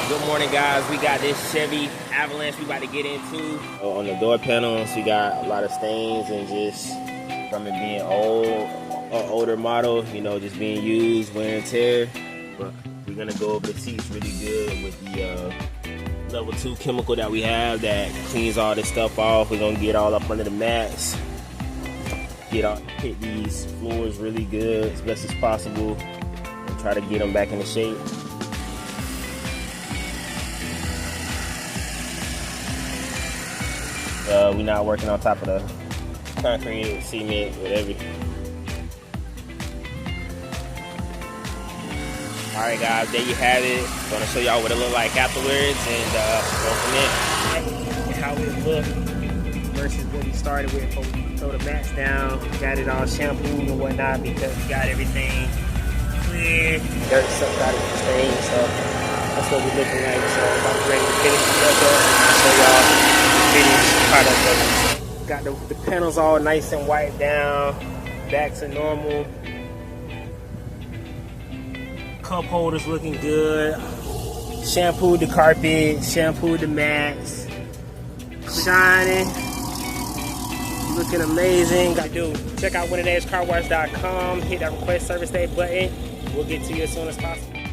Good morning, guys. We got this Chevy Avalanche we about to get into. On the door panels, we got a lot of stains and just from it being older model, you know, just being used, wear and tear. But we're gonna go over the seats really good with the level 2 chemical that we have that cleans all this stuff off. We're gonna get all up under the mats, hit these floors really good as best as possible, and try to get them back into shape. We're not working on top of the concrete, cement, whatever. Alright guys, there you have it. Gonna show y'all what it looked like afterwards and go from there. How it looked versus what we started with before we throw the mats down. Got it all shampooed and whatnot because we got everything clear. Dirt sucked out of the stain, so that's what we're looking like. So I'm ready to finish it up. I'll show y'all the finished product of it. Got the panels all nice and wiped down, back to normal. Cup holders looking good. Shampooed the carpet, shampooed the mats. Shining. Looking amazing. Check out Winningedgecarwash.com. Hit that request service day button. We'll get to you as soon as possible.